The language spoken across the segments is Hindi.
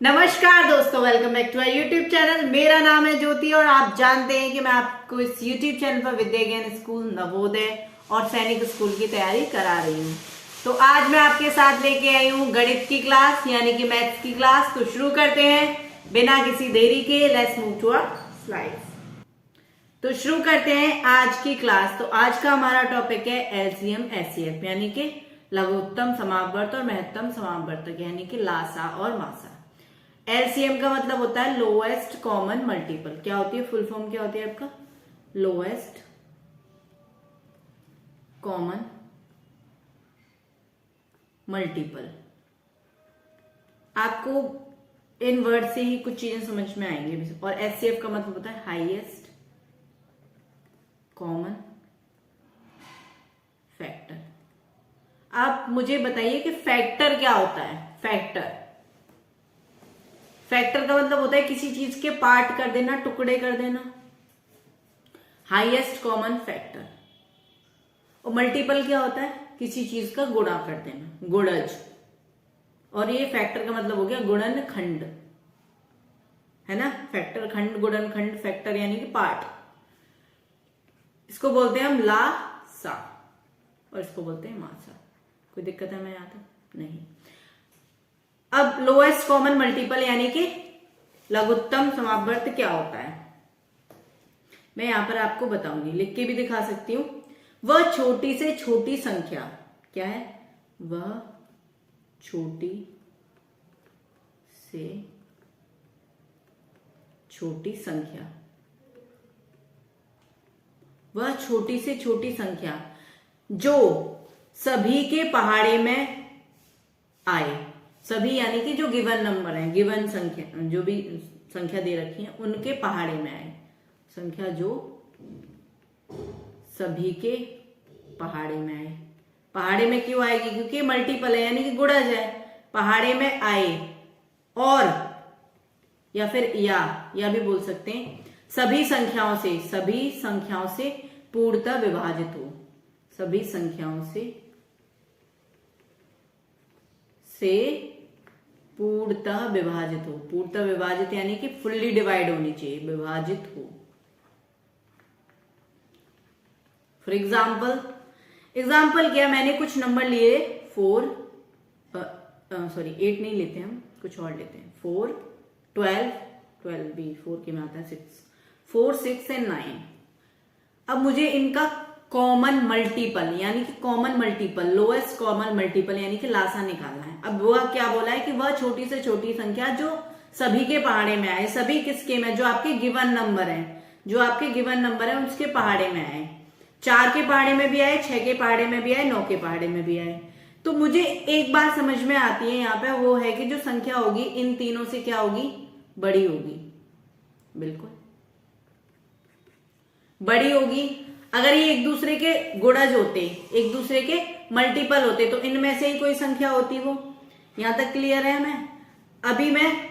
नमस्कार दोस्तों, welcome back to our YouTube channel. मेरा नाम है ज्योति और आप जानते हैं कि मैं आपको इस यूट्यूब चैनल पर विद्या ज्ञान स्कूल, नवोदय और सैनिक स्कूल की तैयारी करा रही हूँ। तो आज मैं आपके साथ लेके आई हूँ गणित की क्लास यानी कि मैथ्स की क्लास। तो शुरू करते हैं बिना किसी देरी के। Let's move to our slides. तो शुरू करते हैं आज की क्लास। तो आज का हमारा टॉपिक है एलसीएम एचसीएफ यानी कि लघुत्तम समापवर्त और महत्तम समापवर्तक यानी कि लासा और मासा। एलसीएम का मतलब होता है लोएस्ट कॉमन मल्टीपल। क्या होती है फुल फॉर्म, क्या होती है आपका? Lowest common multiple. आपको इन वर्ड से ही कुछ चीजें समझ में आएंगी। और एचसीएफ का मतलब होता है हाईएस्ट कॉमन फैक्टर। आप मुझे बताइए कि फैक्टर क्या होता है? फैक्टर का मतलब होता है किसी चीज के पार्ट कर देना, टुकड़े कर देना। Highest common factor. और मल्टीपल क्या होता है? किसी चीज का गुणा कर देना, गुणज। और ये फैक्टर का मतलब हो गया गुणन खंड, है ना। फैक्टर खंड, गुणन खंड, फैक्टर यानी कि पार्ट। इसको बोलते हैं हम ला सा और इसको बोलते हैं मासा। कोई दिक्कत है मैं यहाँ तक? नहीं। अब लोएस्ट कॉमन मल्टीपल यानी कि लघुत्तम समापवर्त क्या होता है, मैं यहां पर आपको बताऊंगी, लिख के भी दिखा सकती हूं। वह छोटी से छोटी संख्या, क्या है? वह छोटी से छोटी संख्या, वह छोटी से छोटी संख्या जो सभी के पहाड़े में आए। सभी यानी कि जो गिवन नंबर है, गिवन संख्या, जो भी संख्या दे रखी है उनके पहाड़े में आए। संख्या जो सभी के पहाड़े में आए। पहाड़े में क्यों आएगी? क्योंकि मल्टीपल है यानी कि गुणज है। पहाड़े में आए और या फिर या भी बोल सकते हैं सभी संख्याओं से पूर्णतः विभाजित हो। सभी संख्याओं से पूर्णतः विभाजित हो। पूर्णतः विभाजित यानी कि फुल्ली डिवाइड होनी चाहिए, विभाजित हो। फॉर एग्जाम्पल क्या? मैंने कुछ नंबर लिए 8 नहीं लेते हम, कुछ और लेते हैं। 4, 12 भी 4 के में आता है 6, 4, 6 एंड 9। अब मुझे इनका कॉमन मल्टीपल यानी कि common multiple, lowest common multiple यानी कि लासा निकालना है। अब वह क्या बोला है कि वह छोटी से छोटी संख्या जो सभी के पहाड़े में आए। सभी किसके में? जो आपके गिवन नंबर है, जो आपके गिवन नंबर है उसके पहाड़े में आए। 4 के पहाड़े में भी आए, 6 के पहाड़े में भी आए, 9 के पहाड़े में भी आए। तो मुझे एक बात समझ में आती है यहाँ पे, वो है कि जो संख्या होगी इन तीनों से क्या होगी? बड़ी होगी। बिल्कुल बड़ी होगी। अगर ये एक दूसरे के गुणज होते, एक दूसरे के मल्टीपल होते, तो इनमें से ही कोई संख्या होती वो। यहां तक क्लियर है हमें? अभी मैं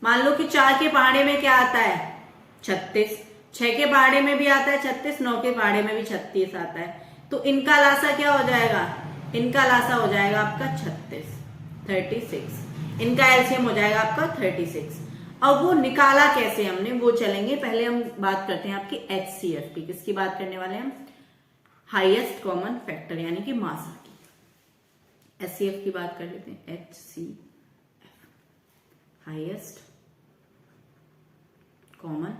मान लो कि 4 के पहाड़े में क्या आता है? 36। 6 के पहाड़े में भी आता है 36, 9 के पहाड़े में भी 36 आता है। तो इनका लासा क्या हो जाएगा? इनका लासा हो जाएगा आपका 36। इनका एलसीएम हो जाएगा आपका 36। अब वो निकाला कैसे हमने, वो चलेंगे। पहले हम बात करते हैं आपकी एचसीएफ की। किसकी बात करने वाले हैं हम? हाईएस्ट कॉमन फैक्टर यानी कि मासा की। एचसीएफ की बात कर लेते हैं। HCF, highest common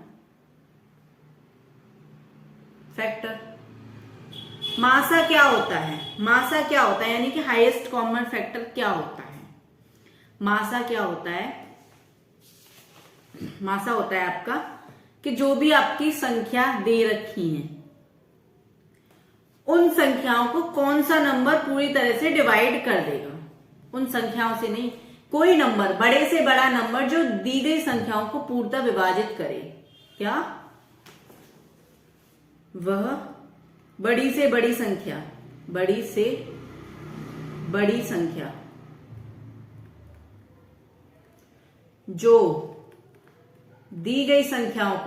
factor. मासा क्या होता है? मासा क्या होता है यानी कि हाईएस्ट कॉमन फैक्टर क्या होता है? मासा क्या होता है? मासा होता है आपका कि जो भी आपकी संख्या दे रखी है उन संख्याओं को कौन सा नंबर पूरी तरह से डिवाइड कर देगा। उन संख्याओं से नहीं, कोई नंबर, बड़े से बड़ा नंबर जो दी गई संख्याओं को पूर्णतः विभाजित करे। क्या? वह बड़ी से बड़ी संख्या, बड़ी से बड़ी संख्या जो दी गई संख्याओं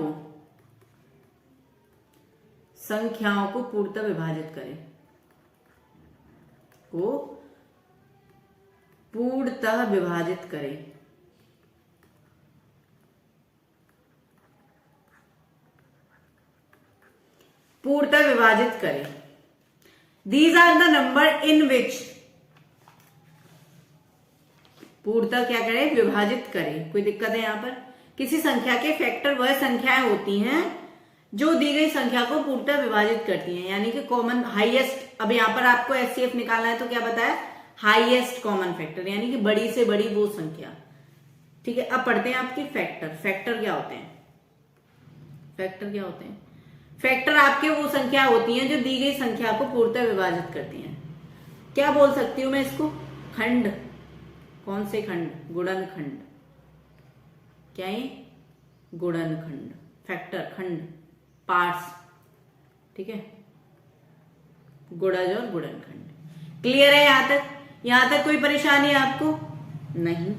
को पूर्णतः विभाजित करें, को पूर्णतः विभाजित करें। पूर्णतः विभाजित करें। These are the number in which, पूर्णतः क्या करें, विभाजित करें। कोई दिक्कत है यहां पर? किसी संख्या के फैक्टर वह संख्याएं होती हैं जो दी गई संख्या को पूर्णतः विभाजित करती हैं, यानी कि कॉमन हाईएस्ट। अब यहां पर आपको एचसीएफ निकालना है तो क्या बताया, हाईएस्ट कॉमन फैक्टर, यानी कि बड़ी से बड़ी वो संख्या। ठीक है, अब पढ़ते हैं आपकी फैक्टर। फैक्टर क्या होते हैं? फैक्टर क्या होते हैं? फैक्टर आपके वो संख्या होती हैं जो दी गई संख्या को पूर्णतः विभाजित करती हैं। क्या बोल सकती हूं मैं इसको? खंड। कौन से खंड? गुणनखंड। क्या है? गुणनखंड। फैक्टर, खंड, पार्ट्स। ठीक है, गुणज और गुणनखंड। क्लियर है यहां तक? यहां तक कोई परेशानी है आपको? नहीं।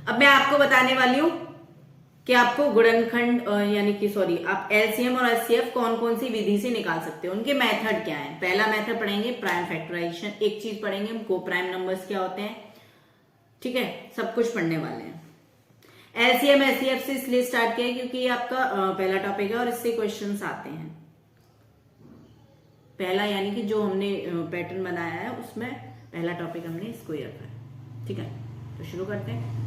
अब मैं आपको बताने वाली हूं कि आपको गुणनखंड यानी कि सॉरी, आप एलसीएम और एचसीएफ कौन कौन सी विधि से निकाल सकते हो, उनके मेथड क्या है। पहला मेथड पढ़ेंगे प्राइम फैक्टराइजेशन, एक चीज पढ़ेंगे हम को प्राइम नंबर्स क्या होते हैं। ठीक है, सब कुछ पढ़ने वाले हैं। एलसीएम एचसीएफ से इसलिए स्टार्ट किया क्योंकि ये आपका पहला टॉपिक है और इससे क्वेश्चंस आते हैं। पहला यानी कि जो हमने पैटर्न बनाया है उसमें पहला टॉपिक हमने इसको ही रखा है। ठीक है, तो शुरू करते हैं।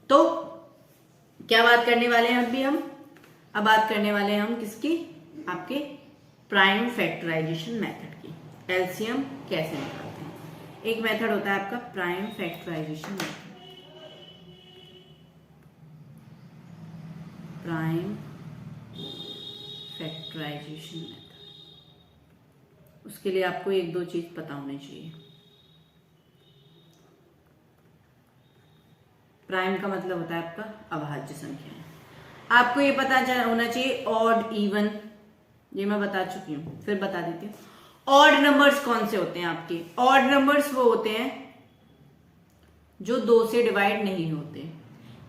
तो क्या बात करने वाले हैं अभी हम? अब बात करने वाले हैं हम किसकी? आपके प्राइम फैक्टराइजेशन मेथड की। एलसीएम कैसे निकालते हैं? एक मेथड होता है आपका prime factorisation method. Prime factorisation method, उसके लिए आपको एक दो चीज पता होनी चाहिए। प्राइम का मतलब होता है आपका अभाज्य संख्या। आपको ये पता होना चाहिए ऑड इवन, ये मैं बता चुकी हूं, फिर बता देती हूँ। ऑड नंबर्स कौन से होते हैं आपके? ऑड नंबर्स वो होते हैं जो 2 से डिवाइड नहीं होते।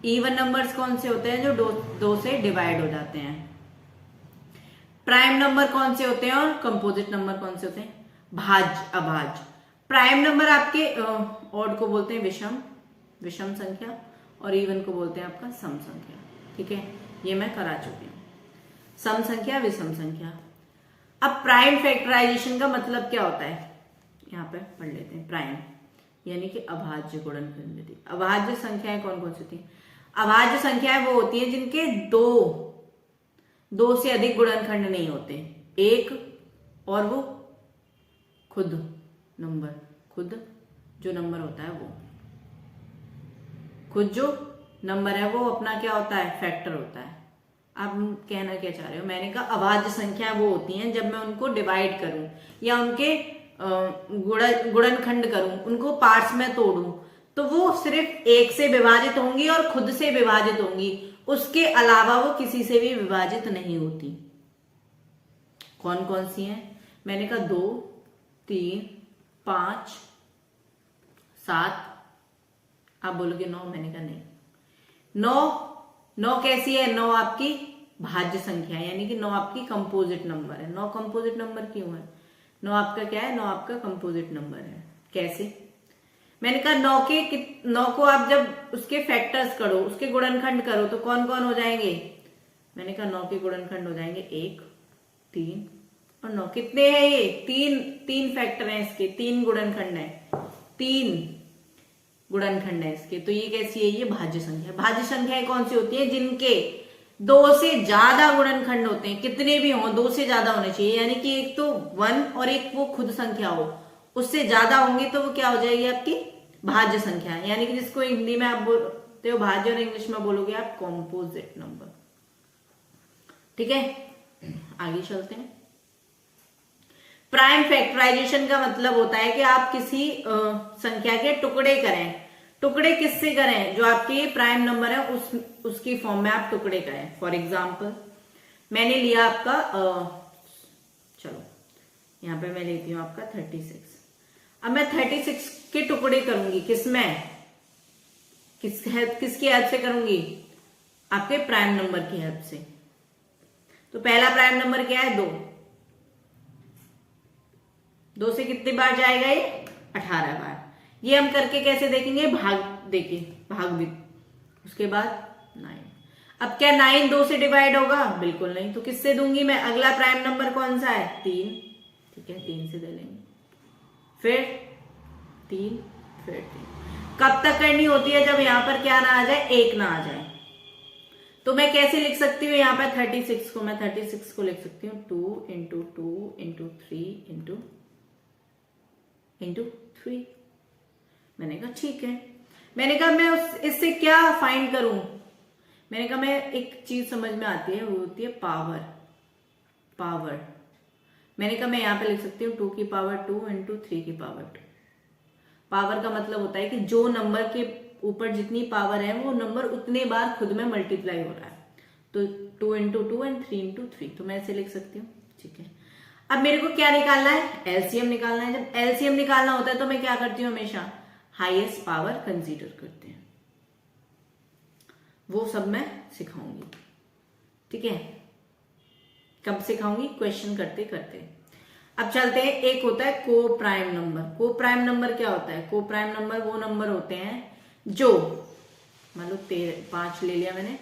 इवन नंबर्स कौन से होते हैं? जो 2 से डिवाइड हो जाते हैं। प्राइम नंबर कौन से होते हैं और कंपोजिट नंबर कौन से होते हैं? भाज्य, अभाज्य। प्राइम नंबर आपके ऑड को बोलते हैं विषम संख्या, और इवन को बोलते हैं आपका सम संख्या। ठीक है, ये मैं करा चुकी हूं। सम संख्या, विषम संख्या। अब प्राइम फैक्टराइजेशन का मतलब क्या होता है, यहाँ पे पढ़ लेते हैं। प्राइम यानी कि अभाज्य गुणनखंड विधि। अभाज्य संख्याएं कौन कौन सी होती हैं? अभाज्य संख्याएं वो होती हैं जिनके दो से अधिक गुणनखंड नहीं होते। एक और वो खुद जो नंबर होता है, वो खुद जो नंबर है वो अपना क्या होता है? फैक्टर होता है। आप कहना क्या चाह रहे हो? मैंने कहा अभाज्य संख्या वो होती हैं जब मैं उनको डिवाइड करूं या उनके गुणनखंड करूं, उनको पार्ट्स में तोड़ूं, तो वो सिर्फ एक से विभाजित होंगी और खुद से विभाजित होंगी, उसके अलावा वो किसी से भी विभाजित नहीं होती। कौन कौन सी हैं? मैंने कहा 2, 3, 5, 7। आप बोलोगे 9, मैंने कहा नहीं। 9 कैसी है? 9 आपकी भाज्य संख्या, यानी कि 9 आपकी कंपोजिट नंबर है। 9 कंपोजिट नंबर क्यों है? 9 आपका क्या है? 9 आपका कंपोजिट नंबर है। कैसे? मैंने कहा 9 को आप जब उसके फैक्टर्स करो, उसके गुणनखंड करो, तो कौन कौन हो जाएंगे? मैंने कहा 9 के गुणनखंड हो जाएंगे 1, 3 और 9। कितने हैं ये? 3 फैक्टर हैं इसके, 3 गुणनखंड है, 3 गुणनखंड है इसके। तो ये कैसी है? ये भाज्य संख्या। भाज्य संख्याएं कौन सी होती है? जिनके 2 से ज्यादा गुणनखंड होते हैं, कितने भी हों, 2 से ज्यादा होने चाहिए, यानी कि एक तो 1 और एक वो खुद संख्या हो, उससे ज्यादा होंगी तो वो क्या हो जाएगी? आपकी भाज्य संख्या, यानी कि जिसको हिंदी में आप बोलते हो भाज्य और इंग्लिश में बोलोगे आप कॉम्पोजिट नंबर। ठीक है, आगे चलते हैं। प्राइम फैक्टराइजेशन का मतलब होता है कि आप किसी संख्या के टुकड़े करें। टुकड़े किससे करें? जो आपके प्राइम नंबर है उसकी फॉर्म में आप टुकड़े करें। फॉर एग्जाम्पल मैंने लिया आपका चलो यहां पे मैं लेती हूं आपका 36। अब मैं 36 के टुकड़े करूंगी, किसमें? किसकी हेल्प से करूंगी? आपके प्राइम नंबर की हेल्प से। तो पहला प्राइम नंबर क्या है? 2 से कितनी बार जाएगा ये? 18 बार। ये हम करके कैसे देखेंगे? भाग, देखिए भाग भी। उसके बाद 9। अब क्या 9 2 से डिवाइड होगा? बिल्कुल नहीं। तो किससे दूंगी मैं? अगला प्राइम नंबर कौन सा है? 3। ठीक है, 3 से दे लेंगे, फिर 3, फिर 3। कब तक करनी होती है? जब यहां पर क्या ना आ जाए? 1 ना आ जाए। तो मैं कैसे लिख सकती हूँ यहाँ पर 36 को? मैं 36 को लिख सकती हूँ 2 इंटू 2 इंटू 3 इंटू 3। मैंने कहा ठीक है। मैंने कहा मैं इससे क्या फाइंड करूं? मैंने कहा मैं एक चीज समझ में आती है, वो होती है पावर। मैंने कहा मैं यहां पे लिख सकती हूँ 2 की पावर 2 इंटू 3 की पावर 2। पावर का मतलब होता है कि जो नंबर के ऊपर जितनी पावर है वो नंबर उतने बार खुद में मल्टीप्लाई हो रहा है। तो 2 इंटू 2 एंड 3 इंटू 3, तो मैं ऐसे लिख सकती हूँ। ठीक है, अब मेरे को क्या निकालना है? एलसीएम निकालना है। जब एलसीएम निकालना होता है तो मैं क्या करती हूँ? हमेशा हाईएस्ट पावर कंसीडर करते हैं। वो सब मैं सिखाऊंगी। ठीक है, कब सिखाऊंगी? क्वेश्चन करते करते। अब चलते हैं, एक होता है को प्राइम नंबर। को प्राइम नंबर क्या होता है? को प्राइम नंबर वो नंबर होते हैं जो, मान लो 5 ले लिया मैंने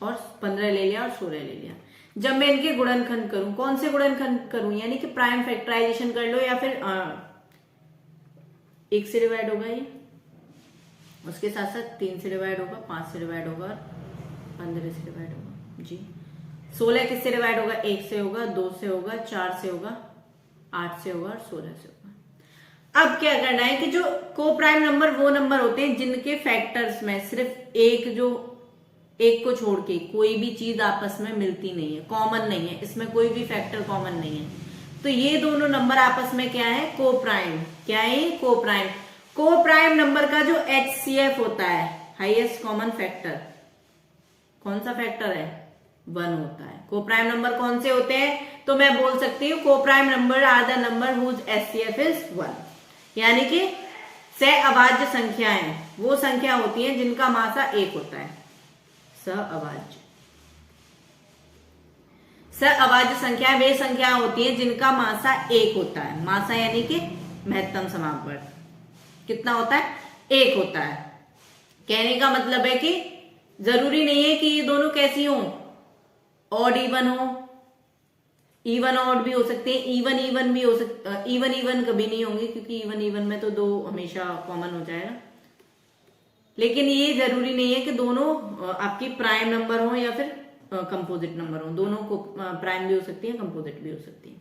और 15 ले लिया और 16 ले लिया। जब मैं इनके गुणनखंड करूं, कौन से गुणनखंड करूं? यानी कि प्राइम फैक्टराइजेशन कर लो या फिर 1 से डिवाइड होगा ये, उसके साथ साथ 3 से डिवाइड होगा, 5 से डिवाइड होगा, 15 से डिवाइड होगा जी। 16 किससे डिवाइड होगा? 1 से होगा, 2 से होगा, 4 से होगा, 8 से होगा और 16 से होगा। अब क्या करना है कि जो को प्राइम नंबर वो नंबर होते हैं जिनके फैक्टर्स में सिर्फ एक को छोड़ के कोई भी चीज आपस में मिलती नहीं है, कॉमन नहीं है, इसमें कोई भी फैक्टर कॉमन नहीं है। तो ये दोनों नंबर आपस में क्या है? को प्राइम। क्या है? को प्राइम। को प्राइम नंबर का जो HCF होता है, हाईएस्ट कॉमन फैक्टर, कौन सा फैक्टर है? 1 होता है। को प्राइम नंबर कौन से होते हैं? तो मैं बोल सकती हूँ को prime number are the number whose HCF is 1। यानी कि सहअभाज्य संख्याएं वो संख्या होती हैं जिनका मासा 1 होता है। सहअभाज्य संख्याएं वे संख्या होती हैं जिनका मासा 1 होता है। मासा यानी कि महत्तम समापवर्त कितना होता है? 1 होता है। कहने का मतलब है कि जरूरी नहीं है कि ये दोनों कैसी हो, ऑड इवन हो, इवन ऑड भी हो सकते हैं, इवन इवन भी हो सकते, इवन इवन कभी नहीं होंगे क्योंकि इवन इवन में तो 2 हमेशा कॉमन हो जाएगा। लेकिन ये जरूरी नहीं है कि दोनों आपकी प्राइम नंबर हो या फिर कंपोजिट नंबर हो। दोनों को प्राइम भी हो सकती है, कंपोजिट भी हो सकती है।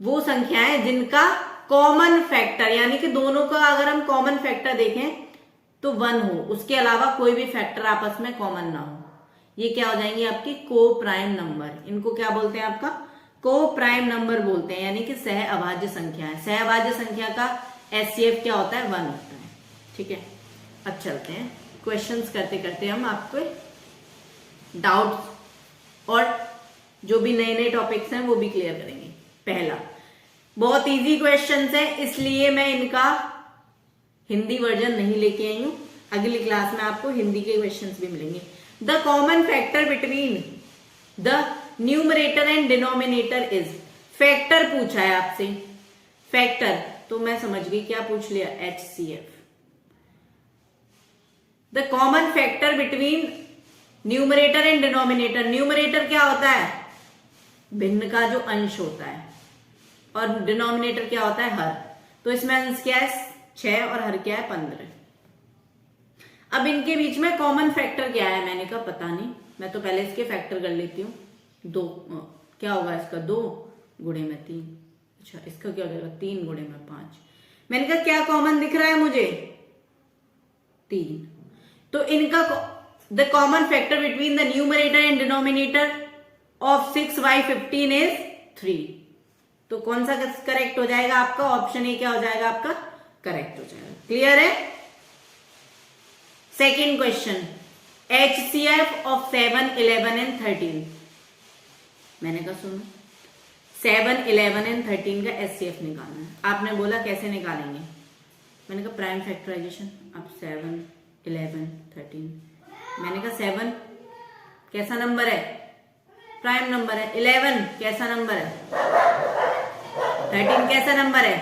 वो संख्याएं जिनका कॉमन फैक्टर, यानी कि दोनों का अगर हम कॉमन फैक्टर देखें तो 1 हो, उसके अलावा कोई भी फैक्टर आपस में कॉमन ना हो, ये क्या हो जाएंगे? आपकी को प्राइम नंबर। इनको क्या बोलते हैं? आपका को प्राइम नंबर बोलते हैं, यानी कि सहअभाज्य संख्या है। सहअभाज्य संख्या का HCF क्या होता है? 1 होता है। ठीक है, अब चलते हैं क्वेश्चंस करते करते हम आपको डाउट्स और जो भी नए नए टॉपिक्स हैं वो भी क्लियर करेंगे। पहला, बहुत इजी क्वेश्चंस है इसलिए मैं इनका हिंदी वर्जन नहीं लेके आई हूं। अगली क्लास में आपको हिंदी के क्वेश्चंस भी मिलेंगे। The common factor between the numerator and denominator is. Factor पूछा है आपसे, फैक्टर तो मैं समझ गई क्या पूछ लिया? HCF। The common factor between numerator and denominator. Numerator क्या होता है? भिन्न का जो अंश होता है, और डिनोमिनेटर क्या होता है? हर। तो इसमें अंश क्या है? 6 और हर क्या है? 15। अब इनके बीच में कॉमन फैक्टर क्या है? मैंने कहा पता नहीं, मैं तो पहले इसके फैक्टर कर लेती हूँ। 2 क्या होगा इसका? 2 गुणे में 3। अच्छा, इसका क्या हो जाएगा? 3 गुणे में 5। मैंने कहा क्या कॉमन दिख रहा है मुझे? 3। तो इनका the common factor between the numerator and denominator of 6/15 is 3। तो कौन सा करेक्ट हो जाएगा आपका? ऑप्शन ए क्या हो जाएगा आपका? करेक्ट हो जाएगा। क्लियर है? Second question, HCF of 7, 11 and 13। मैंने कहा सुनो, 7, 11 एंड 13 का HCF निकालना है। आपने बोला कैसे निकालेंगे? मैंने कहा प्राइम फैक्टराइजेशन। अब 7, 11, 13। मैंने कहा 7 कैसा नंबर है? प्राइम नंबर है। 11 कैसा नंबर है? 13 कैसा नंबर है?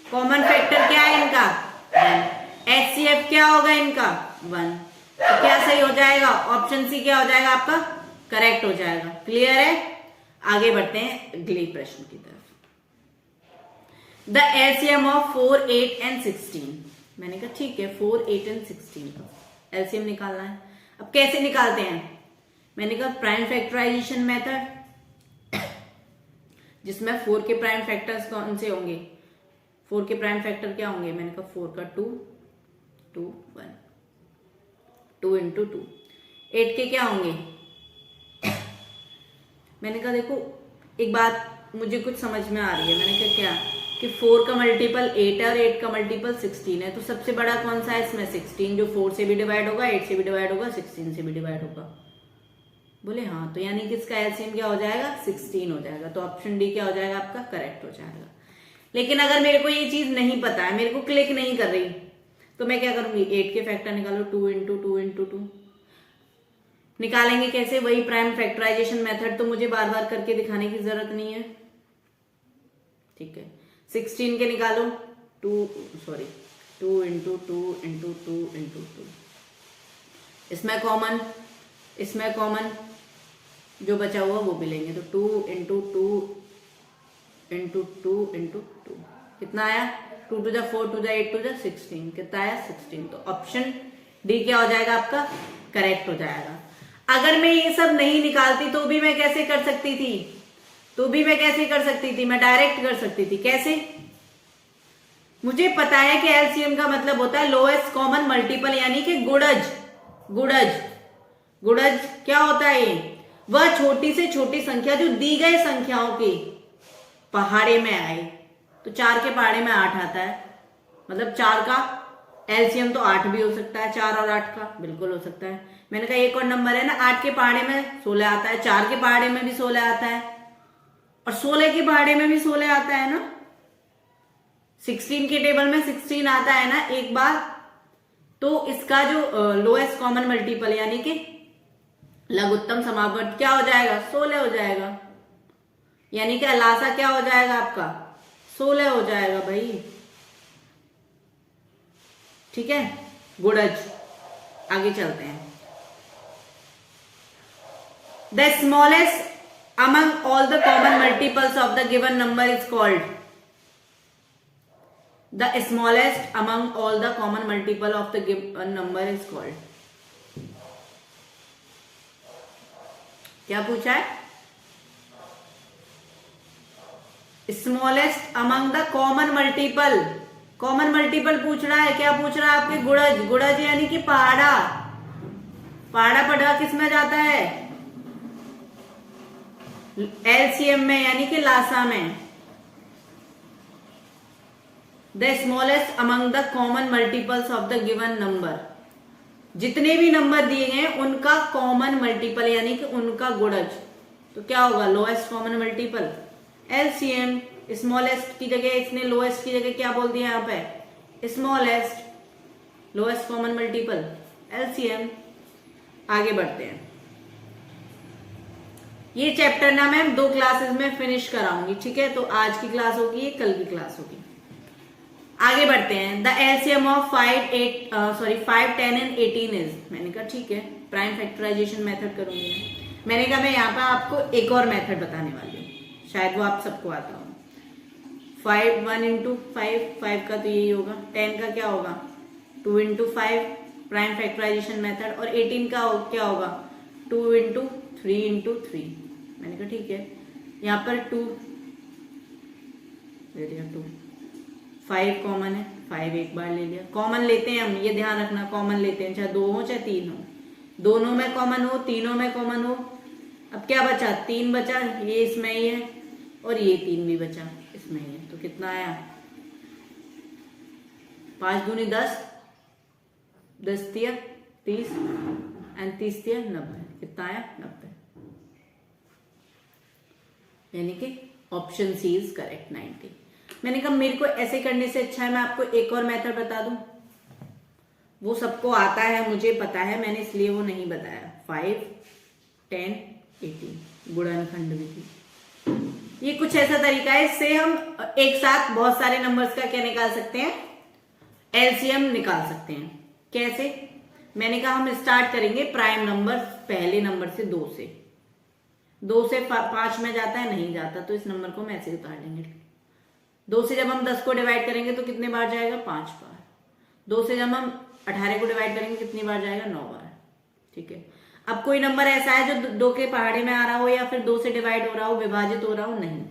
कॉमन फैक्टर क्या है इनका? 1। HCF क्या होगा इनका? 1। तो क्या सही हो जाएगा? ऑप्शन सी क्या हो जाएगा आपका? करेक्ट हो जाएगा। क्लियर है? आगे बढ़ते हैं अगले प्रश्न की तरफ। The LCM of 4, 8 and 16। मैंने कहा ठीक है, 4, 8 एंड 16 का एलसीएम निकालना है। अब कैसे निकालते हैं? मैंने कहा प्राइम फैक्टराइजेशन मेथड, जिसमें 4 के प्राइम फैक्टर्स कौन से होंगे? 4 के प्राइम फैक्टर क्या होंगे? मैंने कहा 4 का 2, 2, 1, 2 इंटू 2। 8 के क्या होंगे? मैंने कहा देखो एक बात मुझे कुछ समझ में आ रही है। मैंने कहा क्या? कि 4 का मल्टीपल 8 है और 8 का मल्टीपल 16 है, तो सबसे बड़ा कौन सा है इसमें? 16, जो 4 से भी डिवाइड होगा, 8 से भी डिवाइड होगा, 16 से भी डिवाइड होगा। बोले हाँ, तो यानी कि इसका एलसीएम क्या हो जाएगा? 16 हो जाएगा। तो ऑप्शन डी क्या हो जाएगा आपका? करेक्ट हो जाएगा। लेकिन अगर मेरे को ये चीज नहीं पता है, मेरे को क्लिक नहीं कर रही, तो मैं क्या करूंगी? 8 के फैक्टर निकालो, 2 इंटू 2 इंटू 2। निकालेंगे कैसे? वही प्राइम फैक्टराइजेशन मेथड, तो मुझे बार बार करके दिखाने की जरूरत नहीं है। ठीक है, 16 के निकालो, 2 इंटू 2 इंटू 2 इंटू 2। इसमें कॉमन जो बचा हुआ वो भी लेंगे, तो 2 इंटू 2 इंटू 2 इंटू 2 कितना आया? 2 to the 4 to the 8 to the 16, कितना आया? 16। तो ऑप्शन डी क्या हो जाएगा आपका? करेक्ट हो जाएगा। अगर मैं ये सब नहीं निकालती तो भी मैं कैसे कर सकती थी? मैं डायरेक्ट कर सकती थी। कैसे? मुझे पता है कि एलसीएम का मतलब होता है लोएस्ट कॉमन मल्टीपल, यानी कि गुणज क्या होता है? वह छोटी से छोटी संख्या जो दी गई संख्याओं के पहाड़े में आए। तो 4 के पहाड़े में 8 आता है, मतलब 4 का एलसीएम तो 8 भी हो सकता है। 4 और 8 का बिल्कुल हो सकता है। मैंने कहा एक और नंबर है ना, 8 के पहाड़े में 16 आता है, 4 के पहाड़े में भी 16 आता है, और 16 के पहाड़े में भी 16 आता है ना। 16 के टेबल में 16 आता है ना एक बार। तो इसका जो लोएस्ट कॉमन मल्टीपल यानी कि लघुत्तम समापवर्त क्या हो जाएगा? 16 हो जाएगा। यानी कि लासा क्या हो जाएगा आपका? 16 हो जाएगा भाई। ठीक है, गुणज। आगे चलते हैं। The smallest among all the common multiples of the given number is called. The smallest among all the common multiple of the given number is called। क्या पूछा है? Smallest among the common multiple पूछ रहा है। क्या पूछ रहा है? आपके गुणज यानी कि पहाड़ा पढ़ा किस में जाता है? एलसीएम में, यानी कि लासा में। The smallest among the common multiples of the given number, जितने भी नंबर दिए गए उनका कॉमन मल्टीपल यानी कि उनका गुणज। तो क्या होगा? Lowest common multiple, LCM. Smallest की जगह इसने लोएस्ट की जगह क्या बोल दिया यहाँ पे? Smallest, lowest common multiple, LCM. आगे बढ़ते हैं। ये चैप्टर ना मैं 2 क्लासेस में फिनिश कराऊंगी। ठीक है, तो आज की क्लास होगी, कल की क्लास होगी। आगे बढ़ते हैं। The LCM of 5, 10 and 18 is. मैंने कहा ठीक है, प्राइम फैक्टराइजेशन मेथड करूंगी। मैंने कहा मैं यहाँ पर आपको एक और मेथड बताने वाली हूँ, शायद वो आप सबको आता हो। 1 इंटू 5 का तो यही होगा। 10 का क्या होगा? 2 इंटू 5 प्राइम फैक्टराइजेशन मेथड, और 18 का क्या होगा? 2 इंटू 3 इंटू 3। मैंने कहा ठीक है, यहाँ पर 2 दे दिया, 2, 5 कॉमन है, 5 एक बार ले लिया। कॉमन लेते हैं हम, ये ध्यान रखना, कॉमन लेते हैं, चाहे 2 हो चाहे 3 हो, दोनों में कॉमन हो, तीनों में कॉमन हो। अब क्या बचा? 3 बचा, ये इसमें ही है, और ये 3 भी बचा, इसमें ही है। तो कितना आया? 5 दूनी 10, 10 तिया 30, एंड 30 तिया 90। कितना आया? 90। यानी कि ऑप्शन सी इज करेक्ट, 90। मैंने कहा मेरे को ऐसे करने से अच्छा है मैं आपको एक और मेथड बता दूं। वो सबको आता है, मुझे पता है, मैंने इसलिए वो नहीं बताया। 5, 10, 18 गुणनखंड विधि। ये कुछ ऐसा तरीका है, इससे हम एक साथ बहुत सारे नंबर्स का क्या निकाल सकते हैं? एलसीएम निकाल सकते हैं। कैसे? मैंने कहा हम स्टार्ट करेंगे प्राइम नंबर पहले नंबर से 2 से। 2 से 5 में जाता है, नहीं जाता, तो इस नंबर को हम ऐसे उतार लेंगे। 2 से जब हम 10 को डिवाइड करेंगे तो कितने बार जाएगा? 5 बार। 2 से जब हम 18 को डिवाइड करेंगे कितनी बार जाएगा? 9 बार। ठीक है। अब कोई नंबर ऐसा है जो 2 के पहाड़े में आ रहा हो या फिर 2 से डिवाइड हो रहा हो, विभाजित हो रहा हो? नहीं।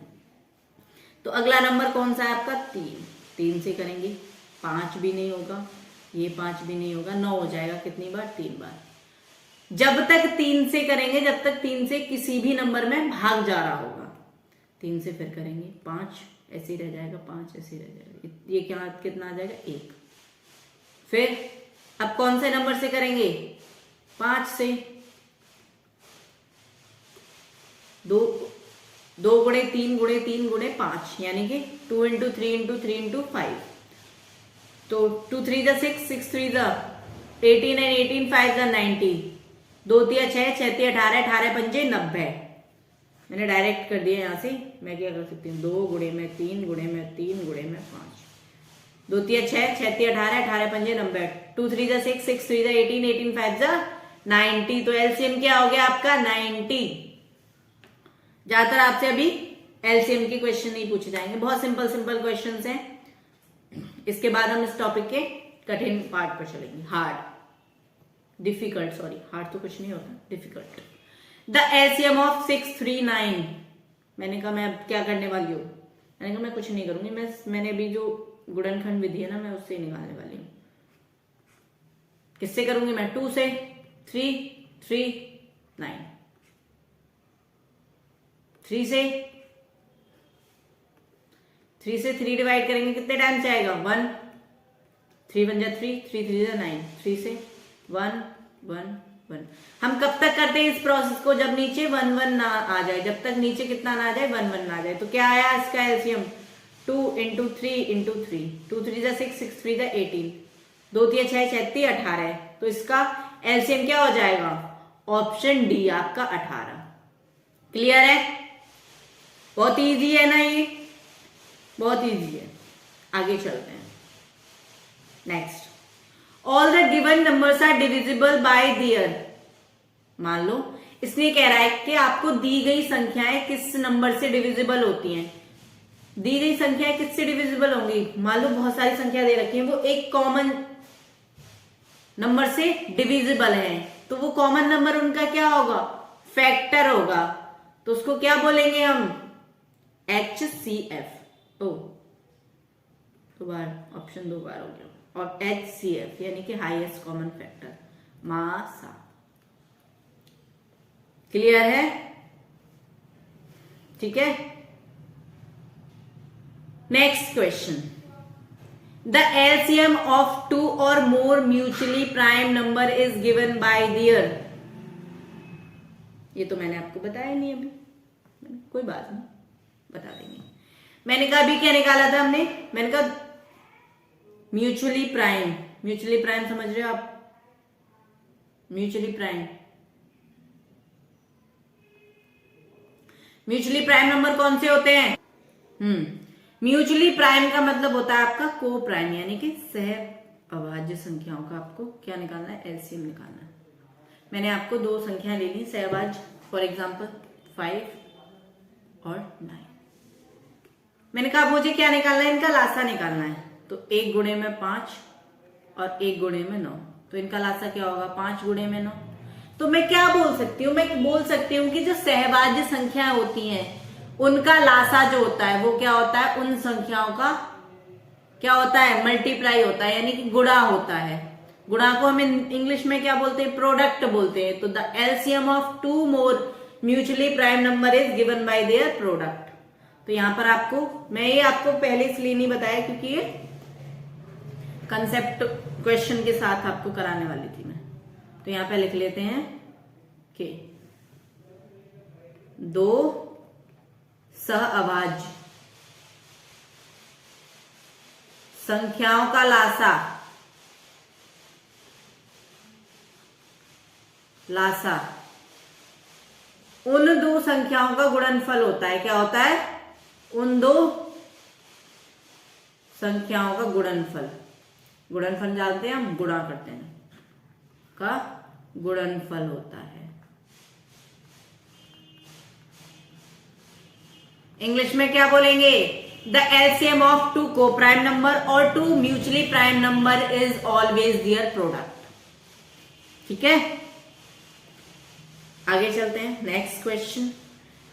तो अगला नंबर कौन सा है आपका? 3। 3 से करेंगे, 5 भी नहीं होगा, ये 5 भी नहीं होगा, 9 हो जाएगा। कितनी बार? 3 बार। जब तक 3 से करेंगे, जब तक 3 से किसी भी नंबर में भाग जा रहा होगा। 3 से फिर करेंगे 5, ऐसे ही रह जाएगा, 5 ऐसे ही रह जाएगा, ये क्या कितना आ जाएगा? 1। फिर अब कौन से नंबर से करेंगे? 5 से। 2 गुणे 3 गुणे 3 गुणे 5, यानी कि 2 इंटू 3 इंटू 3 इंटू 5। तो 2 3 जा 6, 6 3 जा 18 एंड 18 5 जा 90, 2 3 6, 6 3 18, 18 पंजे 90। मैंने डायरेक्ट कर दिया यहां से। मैं क्या कर सकती हूँ? 2 गुणे में 3 गुणे में 3 गुणे में 5, 2 3 6, 6 3 18, 18 पंजे 90, 2 3 जा 6, 6 3 जा 18, 18 5 जा 90। तो एलसीएम क्या हो गया आपका? 90। ज्यादातर आपसे अभी एलसीएम के क्वेश्चन नहीं पूछे जाएंगे, बहुत सिंपल सिंपल क्वेश्चंस हैं। इसके बाद हम इस टॉपिक के कठिन पार्ट पर चलेंगे, हार्ड डिफिकल्ट, सॉरी हार्ड तो कुछ नहीं होता, डिफिकल्ट। The LCM of 6 3 9। मैंने कहा मैं अब क्या करने वाली हूँ? मैंने कहा मैं कुछ नहीं करूंगी, मैंने अभी जो गुणनखंड विधि है ना, मैं उससे निकालने वाली हूँ। किससे करूंगी मैं? 2 से 3 3 9, 3 से 3 डिवाइड करेंगे कितने टाइम से आएगा? 1। 3 1 जा 3, 3 3 जा 9, 3 से 1 1 1। हम कब तक करते हैं इस प्रोसेस को? जब नीचे 1 1 ना आ जाए, जब तक नीचे कितना ना आ जाए? 1 1 ना आ जाए। तो क्या आया इसका एलसीएम? 2 इंटू 3 इंटू 3, 2 3 जा 6, 6 3 जा 18, 2 3 6, 6 3 18। तो इसका एलसीएम क्या हो जाएगा? ऑप्शन डी आपका 18। क्लियर है? बहुत इजी है ना, ये बहुत इजी है। आगे चलते हैं। Next, all the given numbers are divisible by their. मान लो इसने कह रहा है कि आपको दी गई संख्याएं किस नंबर से डिविजिबल होती हैं। दी गई संख्याएं किससे डिविजिबल होंगी? मान लो बहुत सारी संख्या दे रखी है, वो एक कॉमन नंबर से डिविजिबल है, तो वो कॉमन नंबर उनका क्या होगा? फैक्टर होगा। तो उसको क्या बोलेंगे हम? HCF। ओ, 2 बार ऑप्शन 2 बार हो गया। और HCF यानी कि हाईएस्ट कॉमन फैक्टर, मासा। क्लियर है? ठीक है। Next question, the LCM of 2 और more mutually prime number is given by there. ये तो मैंने आपको बताया नहीं अभी, कोई बात नहीं, बता देंगे। मैंने कहा अभी क्या निकाला था हमने? मैंने कहा म्यूचुअली प्राइम। म्यूचुअली प्राइम समझ रहे हो आप? Mutually prime, mutually prime number कौन से होते हैं? म्यूचुअली प्राइम का मतलब होता है आपका को प्राइम, यानी कि सह अभाज्य संख्याओं का आपको क्या निकालना है? एलसीएम निकालना है। मैंने आपको 2 संख्या ले ली सहअभाज्य, फॉर एग्जाम्पल 5 और 9। मैंने कहा मुझे क्या निकालना है? इनका लासा निकालना है। तो 1 गुणे में 5 और 1 गुणे में 9, तो इनका लासा क्या होगा? 5 गुणे में 9। तो मैं क्या बोल सकती हूँ? मैं बोल सकती हूँ कि जो सहभाज्य संख्याएं होती हैं उनका लासा जो होता है वो क्या होता है? उन संख्याओं का क्या होता है? मल्टीप्लाई होता है, यानी कि गुणा होता है। गुणा को हम इंग्लिश में क्या बोलते हैं? प्रोडक्ट बोलते हैं। तो the LCM of 2 more mutually prime number is given by their product. तो यहां पर आपको, मैं ये आपको पहले इसलिए नहीं बताया क्योंकि ये कंसेप्ट क्वेश्चन के साथ आपको कराने वाली थी मैं। तो यहां पे लिख लेते हैं कि 2 सहअभाज्य संख्याओं का लासा उन 2 संख्याओं का गुणनफल होता है। क्या होता है? उन 2 संख्याओं का गुणनफल। गुणनफल जानते हैं हम, गुणा करते हैं। का गुणनफल होता है। इंग्लिश में क्या बोलेंगे? द एलसीएम ऑफ टू को प्राइम नंबर और two mutually prime number is always their product. ठीक है, आगे चलते हैं। Next question,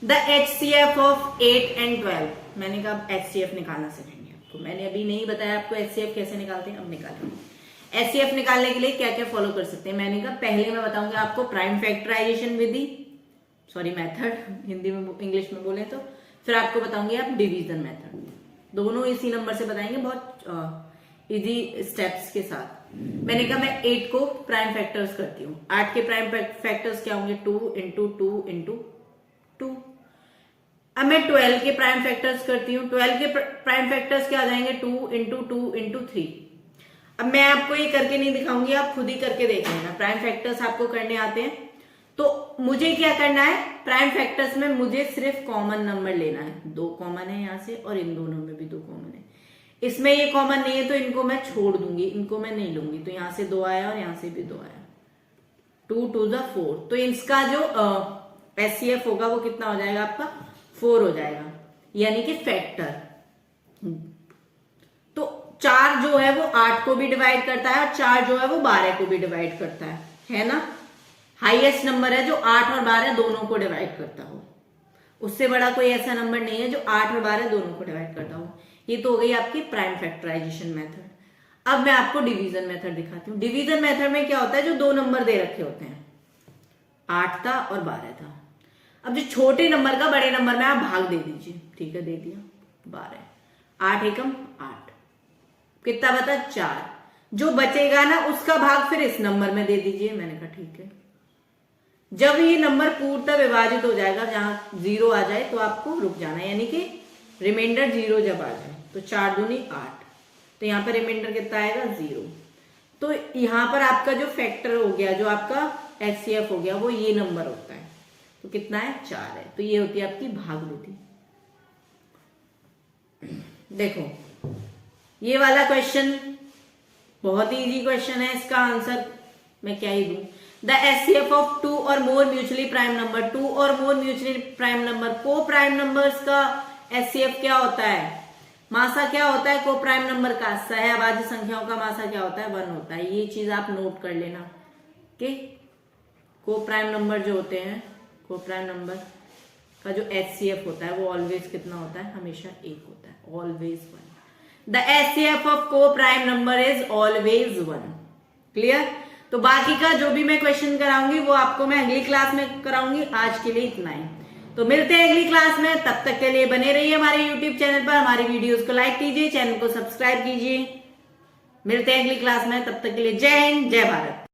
the HCF of 8 and 12। मैंने कहा एचसीएफ निकालना सिखाएंगे आपको। मैंने अभी नहीं बताया आपको एचसीएफ कैसे निकालते हैं, अब निकालेंगे। एचसीएफ निकालने के लिए क्या क्या फॉलो कर सकते हैं मैंने कहा पहले मैं बताऊंगा आपको प्राइम फैक्टराइजेशन विधि, सॉरी मेथड, हिंदी में इंग्लिश में बोले तो। फिर आपको बताऊंगी आप डिवीजन मेथड, दोनों इसी नंबर से बताएंगे, बहुत इजी स्टेप्स के साथ। मैंने कहा मैं 8 को प्राइम फैक्टर्स करती हूँ। 8 के प्राइम फैक्टर्स क्या होंगे? 2 into 2 into 2। अब मैं 12 के प्राइम फैक्टर्स करती हूँ। 12 के प्राइम फैक्टर्स क्या आ जाएंगे? 2 into 2 into 3। अब मैं आपको ये करके नहीं दिखाऊंगी, आप खुद ही करके देख लेना। प्राइम फैक्टर्स आपको करने आते हैं तो मुझे क्या करना है? प्राइम फैक्टर्स में मुझे सिर्फ कॉमन नंबर लेना है। 2 कॉमन है यहाँ से और इन दोनों में भी 2 कॉमन है। इसमें ये कॉमन नहीं है तो इनको मैं छोड़ दूंगी, इनको मैं नहीं लूंगी। तो यहां से 2 आया और यहां से भी 2 आया, 2 2 4। तो इसका जो एचसीएफ होगा वो कितना हो जाएगा आपका? 4 हो जाएगा, यानी कि फैक्टर। तो 4 जो है वो 8 को भी डिवाइड करता है और 4 जो है वो 12 को भी डिवाइड करता है ना। हाईएस्ट नंबर है जो 8 और 12 दोनों को डिवाइड करता हो। उससे बड़ा कोई ऐसा नंबर नहीं है जो 8 और 12 दोनों को डिवाइड करता हो। ये तो हो गई आपकी प्राइम फैक्टराइजेशन मेथड। अब मैं आपको डिवीजन मेथड दिखाती हूँ। डिवीजन मेथड में क्या होता है? जो 2 नंबर दे रखे होते हैं, 8 था और 12 था। अब जो छोटे नंबर का बड़े नंबर में आप भाग दे दीजिए। ठीक है, दे दिया 12। 8 एकम 8, कितना बता? 4। जो बचेगा ना उसका भाग फिर इस नंबर में दे दीजिए। मैंने कहा ठीक है। जब ये नंबर पूर्णतः विभाजित हो जाएगा, जहां 0 आ जाए तो आपको रुक जाना है, यानी कि रिमाइंडर 0 जब आ जाए तो 4 दूनी 8, तो यहाँ पर रिमाइंडर कितना आएगा? 0। तो यहाँ पर आपका जो फैक्टर हो गया, जो आपका एचसीएफ हो गया, वो ये नंबर होता है। तो कितना है? 4 है। तो ये होती है आपकी भाग विधि। देखो ये वाला क्वेश्चन बहुत ही इजी क्वेश्चन है। इसका आंसर मैं क्या ही दूं? द एचसीएफ ऑफ 2 और मोर म्यूचुअली प्राइम नंबर। 2 और मोर म्यूचुअली प्राइम नंबर, को प्राइम नंबर्स का एचसीएफ क्या होता है? मासा क्या होता है? को प्राइम नंबर का सहअभाज्य संख्याओं का मासा क्या होता है? 1 होता है। ये चीज आप नोट कर लेना कि को प्राइम नंबर जो होते हैं, को प्राइम नंबर का जो एचसीएफ होता है वो ऑलवेज कितना होता है? हमेशा 1 होता है, ऑलवेज 1। द एचसीएफ ऑफ को prime number is always 1। Clear? तो बाकी का जो भी मैं क्वेश्चन कराऊंगी वो आपको मैं अगली क्लास में कराऊंगी। आज के लिए इतना ही। तो मिलते हैं अगली क्लास में, तब तक के लिए बने रहिए हमारे YouTube चैनल पर। हमारी वीडियोस को लाइक कीजिए, चैनल को सब्सक्राइब कीजिए। मिलते हैं अगली क्लास में, तब तक के लिए जय हिंद, जय भारत।